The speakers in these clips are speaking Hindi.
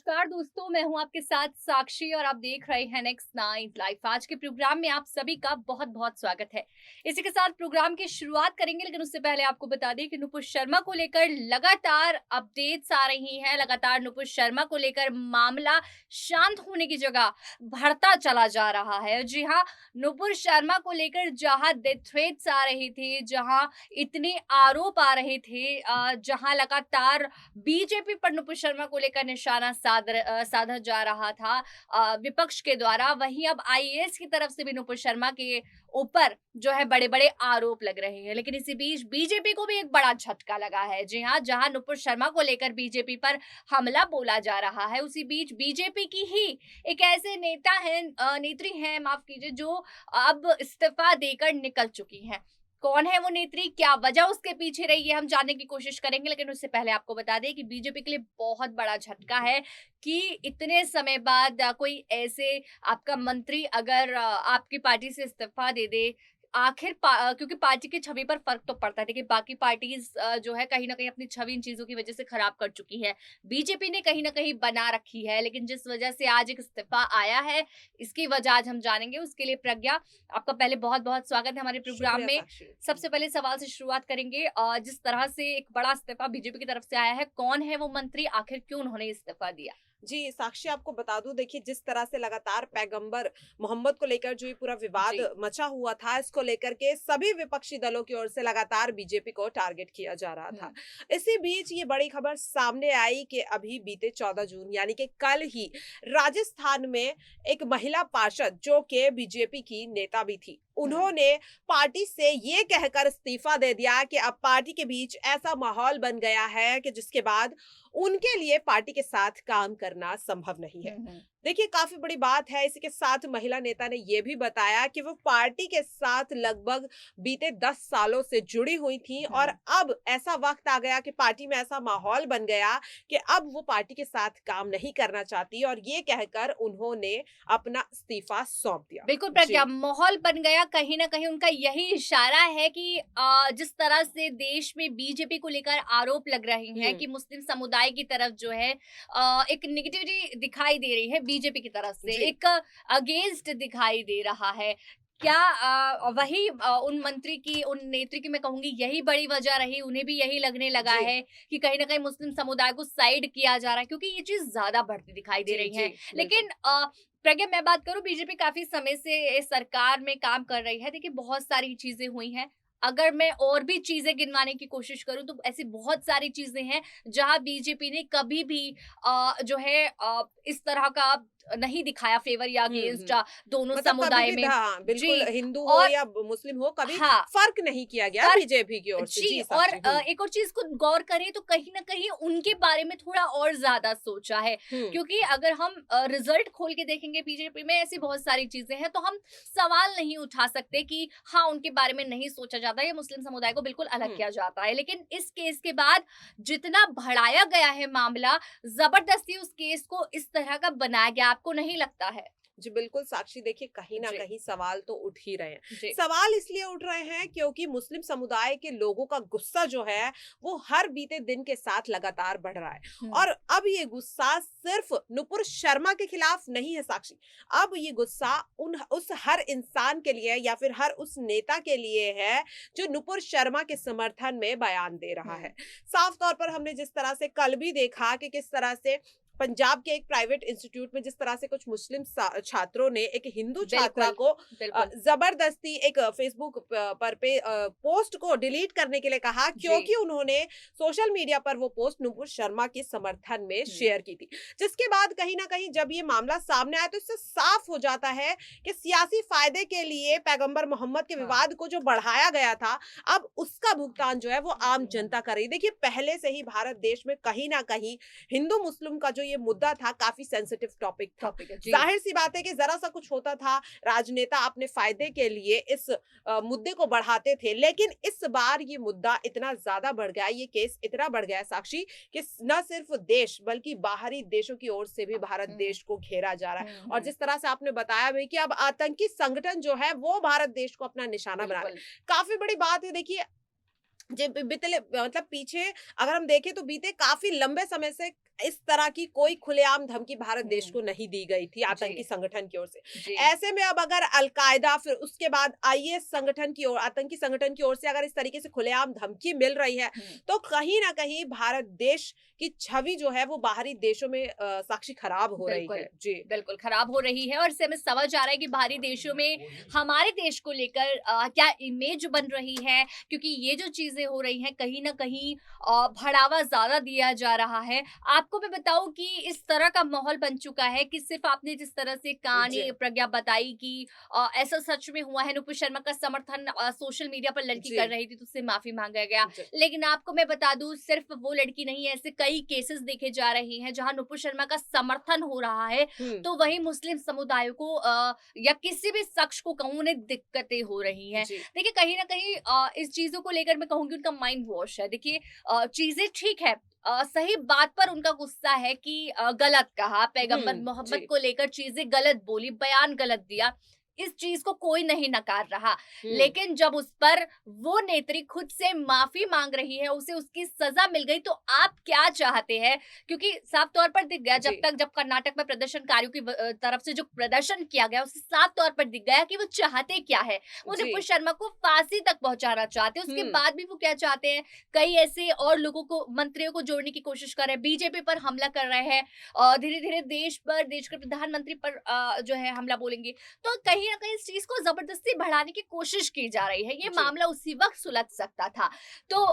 नमस्कार दोस्तों, मैं हूं आपके साथ साक्षी और आप देख रहे हैं नेक्स्ट नाइट लाइव। आज के प्रोग्राम में आप सभी का बहुत बहुत स्वागत है। इसी के साथ प्रोग्राम की शुरुआत करेंगे, लेकिन उससे पहले आपको बता दें कि नुपुर शर्मा को लेकर लगातार अपडेट्स आ रही हैं। लगातार नुपुर शर्मा को लेकर मामला शांत होने की जगह बढ़ता चला जा रहा है। जी हाँ, नुपुर शर्मा को लेकर जहां डेथ थ्रेट्स आ रही थी, जहां इतने आरोप आ रहे थे, जहां लगातार बीजेपी पर नुपुर शर्मा को लेकर निशाना साधा जा रहा था विपक्ष के द्वारा, वहीं अब आईएएस की तरफ से भी नुपुर शर्मा के ऊपर जो है बड़े-बड़े आरोप लग रहे हैं। लेकिन इसी बीच बीजेपी को भी एक बड़ा झटका लगा है। जी हाँ, जहां नुपुर शर्मा को लेकर बीजेपी पर हमला बोला जा रहा है, उसी बीच बीजेपी की ही एक ऐसे नेता हैं, नेत्री हैं, माफ कीजिए, जो अब इस्तीफा देकर निकल चुकी हैं। कौन है वो नेत्री, क्या वजह उसके पीछे रही है, हम जानने की कोशिश करेंगे। लेकिन उससे पहले आपको बता दें कि बीजेपी के लिए बहुत बड़ा झटका है कि इतने समय बाद कोई ऐसे आपका मंत्री अगर आपकी पार्टी से इस्तीफा दे दे। क्योंकि पार्टी की छवि पर फर्क तो पड़ता है। देखिए, बाकी पार्टीज जो है कहीं ना कहीं अपनी छवि इन चीजों की वजह से खराब कर चुकी है। बीजेपी ने कहीं ना कहीं बना रखी है, लेकिन जिस वजह से आज एक इस्तीफा आया है, इसकी वजह आज हम जानेंगे। उसके लिए प्रज्ञा, आपका पहले बहुत बहुत स्वागत है हमारे प्रोग्राम शुक्रिया में। साक्षी। सबसे पहले सवाल से शुरुआत करेंगे। जिस तरह से एक बड़ा इस्तीफा बीजेपी की तरफ से आया है, कौन है वो मंत्री, आखिर क्यों उन्होंने इस्तीफा दिया? जी, साक्षी आपको बता दूं, देखिए जिस तरह से लगातार पैगंबर मोहम्मद को लेकर जो ये पूरा विवाद जी। मचा हुआ था, इसको लेकर के सभी विपक्षी दलों की ओर से लगातार बीजेपी को टारगेट किया जा रहा था। हम्म। इसी बीच ये बड़ी खबर सामने आई कि अभी बीते 14 जून यानी कि कल ही राजस्थान में एक महिला पार्षद जो कि बीजेपी की नेता भी थी, हम्म। उन्होंने पार्टी से ये कहकर इस्तीफा दे दिया कि अब पार्टी के बीच ऐसा माहौल बन गया है कि जिसके बाद उनके लिए पार्टी के साथ काम करना संभव नहीं है। हम्म। देखिए, काफी बड़ी बात है। इसी के साथ महिला नेता ने यह भी बताया कि वो पार्टी के साथ लगभग बीते 10 सालों से जुड़ी हुई थी और हम्म। अब ऐसा वक्त आ गया कि पार्टी में ऐसा माहौल बन गया कि अब वो पार्टी के साथ काम नहीं करना चाहती और ये कहकर उन्होंने अपना इस्तीफा सौंप दिया। बिल्कुल प्रज्ञा, जी। माहौल बन गया, कहीं ना कहीं उनका यही इशारा है कि जिस तरह से देश में बीजेपी को लेकर आरोप लग रहे हैं हम्म। कि मुस्लिम समुदाय की तरफ जो है एक निगेटिविटी दिखाई दे रही है, बीजेपी की तरफ से जी। एक अगेंस्ट दिखाई दे रहा है। क्या वही उन मंत्री की, उन नेत्री की, मैं कहूंगी यही बड़ी वजह रही, उन्हें भी यही लगने लगा जी। है कि कहीं ना कहीं मुस्लिम समुदाय को साइड किया जा रहा है, क्योंकि ये चीज ज्यादा बढ़ती दिखाई दे जी। रही जी। है। बिल्कुल। लेकिन प्रज्ञा, मैं बात करूं, बीजेपी काफी समय से इस सरकार में काम कर रही है। देखिए, बहुत सारी चीजें हुई हैं। अगर मैं और भी चीजें गिनवाने की कोशिश करूं तो ऐसी बहुत सारी चीजें हैं जहां बीजेपी ने कभी भी जो है इस तरह का नहीं दिखाया फेवर या अगेंस्ट दोनों मतलब कभी समुदाय भी में। हाँ, बिल्कुल, जी। हिंदू हो और या मुस्लिम हो, कभी हाँ, फ़र्क नहीं किया गया फर्क। बीजेपी की ओर से। जी, जी, और साक्षी। हुँ। एक और चीज को गौर करें तो कहीं ना कहीं उनके बारे में थोड़ा और ज्यादा सोचा है। हुँ। क्योंकि अगर हम रिजल्ट खोल के देखेंगे, बीजेपी में ऐसी बहुत सारी चीजें हैं, तो हम सवाल नहीं उठा सकते कि हाँ, उनके बारे में नहीं सोचा जाता या मुस्लिम समुदाय को बिल्कुल अलग हुँ। किया जाता है। लेकिन इस केस के बाद जितना बढ़ाया गया है मामला, जबरदस्ती उस केस को इस तरह का बनाया गया, आपको नहीं लगता है? जी, बिल्कुल साक्षी, देखिए कहीं न जी। कहीं सवाल तो उठ ही रहे हैं। जी। सवाल इसलिए उठ रहे हैं क्योंकि मुस्लिम समुदाय के लोगों का गुस्सा जो है, वो हर बीते दिन के साथ लगातार बढ़ रहा है हम्म। और अब ये गुस्सा सिर्फ़ नुपुर शर्मा के खिलाफ नहीं है साक्षी। अब ये गुस्सा उस हर इंसान के लिए या फिर हर उस नेता के लिए है, जो नुपुर शर्मा के समर्थन में बयान दे रहा हम्म। है। साफ तौर पर हमने जिस तरह से कल भी देखा कि किस तरह से पंजाब के एक प्राइवेट इंस्टीट्यूट में जिस तरह से कुछ मुस्लिम छात्रों ने एक हिंदू छात्रा बिल्कुल। को बिल्कुल। जबरदस्ती एक फेसबुक पर पे पोस्ट को डिलीट करने के लिए कहा, जी। क्योंकि उन्होंने सोशल मीडिया पर वो पोस्ट नुपुर शर्मा के समर्थन में हम्म। शेयर की थी। जिसके बाद कहीं ना कहीं जब ये मामला सामने आया तो इससे साफ हो जाता है कि सियासी फायदे के लिए पैगंबर मोहम्मद के हाँ। विवाद को जो बढ़ाया गया था, अब उसका भुगतान जो है वो आम जनता कर रही है। देखिए, पहले से ही भारत देश में कहीं ना कहीं हिंदू मुस्लिम का जो ये मुद्दा था, काफी सेंसिटिव टॉपिक था। टॉपिक है। जी। जाहिर सी बात है कि जरा सा कुछ होता था, राजनेता अपने फायदे के लिए इस मुद्दे को बढ़ाते थे, लेकिन इस बार ये मुद्दा इतना ज्यादा बढ़ गया, ये केस इतना बढ़ गया है साक्षी, कि न सिर्फ देश बल्कि बाहरी देशों की ओर से भी भारत हम्म। देश को घेरा जा रहा है। और हम्म। जिस तरह से आपने बताया भी कि अब आतंकी संगठन जो है वो भारत देश को अपना निशाना बना रहा है, बिल्कुल। काफी बड़ी बात है। देखिए, बीते मतलब पीछे अगर हम देखें तो बीते काफी लंबे समय से इस तरह की कोई खुलेआम धमकी भारत देश को हम्म, नहीं दी गई थी आतंकी जी संगठन की ओर से। जी ऐसे में अब अगर अलकायदा फिर उसके बाद आईएस संगठन की ओर, आतंकी संगठन की ओर से अगर इस तरीके से खुलेआम धमकी मिल रही है, हम्म, तो कहीं ना कहीं भारत देश की छवि जो है वो बाहरी देशों में साक्षी खराब हो रही बिल्कुल है। जी। बिल्कुल खराब हो रही है और इससे हमें समझ आ रहा है कि बाहरी देशों में हमारे देश को लेकर क्या इमेज बन रही है, क्योंकि ये जो चीजें हो रही हैं कहीं ना कहीं बढ़ावा ज्यादा दिया जा रहा है। आपको मैं बताऊं कि इस तरह का माहौल बन चुका है कि सिर्फ आपने जिस तरह से जी। कहानी प्रज्ञा बताई कि ऐसा सच में हुआ है, नुपुर शर्मा का समर्थन सोशल मीडिया पर लड़की जी। कर रही थी तो उससे माफी मांगा गया। जी। लेकिन आपको मैं बता दूं सिर्फ वो लड़की नहीं, ऐसे कई केसेस देखे जा रहे हैं जहां नुपुर शर्मा का समर्थन हो रहा है, हम्म। तो वही मुस्लिम समुदाय को या किसी भी शख्स को कहूं उन्हें दिक्कतें हो रही हैं। जी। देखिए कहीं ना कहीं इस चीजों को लेकर मैं कहूंगी उनका माइंड वॉश है। देखिए चीजें ठीक है, सही बात पर उनका गुस्सा है कि गलत कहा, पैगंबर मोहम्मद जी। को लेकर चीजें गलत बोली, बयान गलत दिया। इस चीज को कोई नहीं नकार रहा, हम्म। लेकिन जब उस पर वो नेत्री खुद से माफी मांग रही है, उसे उसकी सजा मिल गई, तो आप क्या चाहते हैं? क्योंकि साफ तौर पर दिख गया जी। जब कर्नाटक में प्रदर्शनकारियों की तरफ से जो प्रदर्शन किया गया उससे साफ तौर पर दिख गया कि वो चाहते क्या है। वो जी। नुपुर शर्मा को फांसी तक पहुंचाना चाहते हैं। उसके हम्म। बाद भी वो क्या चाहते हैं, कई ऐसे और लोगों को, मंत्रियों को जोड़ने की कोशिश कर रहे हैं, बीजेपी पर हमला कर रहे हैं, धीरे धीरे देश के प्रधानमंत्री पर जो है हमला बोलेंगे। तो कहीं ना कहीं इस चीज को जबरदस्ती बढ़ाने की कोशिश की जा रही है। ये जी। मामला उसी वक्त सुलझ सकता था। तो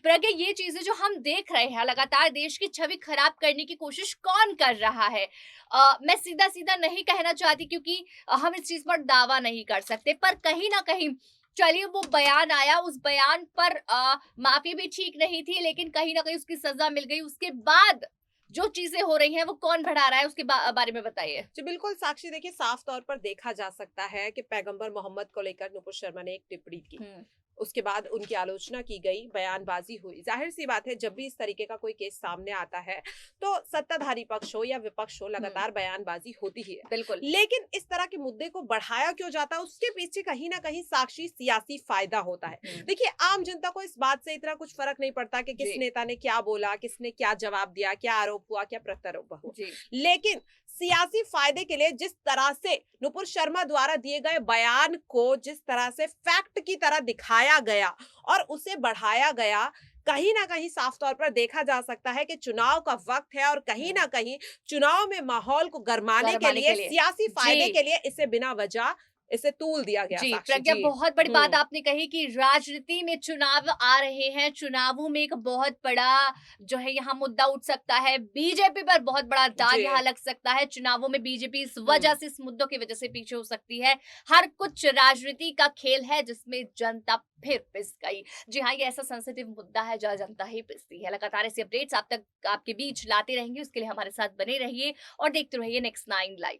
प्रज्ञा, ये चीजें जो हम देख रहे हैं लगातार, देश की छवि खराब करने की कोशिश कौन कर रहा है? मैं सीधा सीधा नहीं कहना चाहती क्योंकि हम इस चीज पर दावा नहीं कर सकते, पर कहीं ना कहीं चलिए वो बयान आया, उस बयान पर माफी भी ठीक नहीं थी, लेकिन कहीं ना कहीं उसकी सजा मिल गई। उसके बाद जो चीजें हो रही हैं वो कौन बढ़ा रहा है, उसके बारे में बताइए। जी बिल्कुल साक्षी, देखिए साफ तौर पर देखा जा सकता है कि पैगंबर मोहम्मद को लेकर नुपुर शर्मा ने एक टिप्पणी की, हम्म, उसके बाद उनकी आलोचना की गई, बयानबाजी हुई। जाहिर सी बात है जब भी इस तरीके का कोई केस सामने आता है तो सत्ताधारी पक्ष हो या विपक्ष हो, लगातार बयानबाजी होती ही है। बिल्कुल। लेकिन इस तरह के मुद्दे को बढ़ाया क्यों जाता है, उसके पीछे कहीं ना कहीं साक्षी सियासी फायदा होता है। देखिए आम जनता को इस बात से इतना कुछ फर्क नहीं पड़ता कि किस जी नेता ने क्या बोला, किसने क्या जवाब दिया, क्या आरोप हुआ, क्या प्रत्यारोप हुआ। जी लेकिन सियासी फायदे के लिए जिस तरह से नुपुर शर्मा द्वारा दिए गए बयान को जिस तरह से फैक्ट की तरह दिखाया गया और उसे बढ़ाया गया, कहीं ना कहीं साफ तौर पर देखा जा सकता है कि चुनाव का वक्त है और कहीं ना कहीं चुनाव में माहौल को गरमाने के लिए, सियासी फायदे जी के लिए इसे बिना वजह इसे तूल दिया गया। जी साक्षी प्रज्ञा, जी। बहुत बड़ी बात आपने कही कि राजनीति में चुनाव आ रहे हैं, चुनावों में एक बहुत बड़ा जो है यहाँ मुद्दा उठ सकता है, बीजेपी पर बहुत बड़ा दाग जी। यहाँ लग सकता है। चुनावों में बीजेपी इस वजह से, इस मुद्दों की वजह से पीछे हो सकती है। हर कुछ राजनीति का खेल है जिसमें जनता फिर पिस गई। जी हाँ, ये ऐसा सेंसिटिव मुद्दा है जहाँ जनता ही पिसती है। लगातार ऐसे अपडेट्स आप तक आपके बीच लाते रहेंगे, उसके लिए हमारे साथ बने रहिए और देखते रहिए नेक्स्ट 9 लाइव।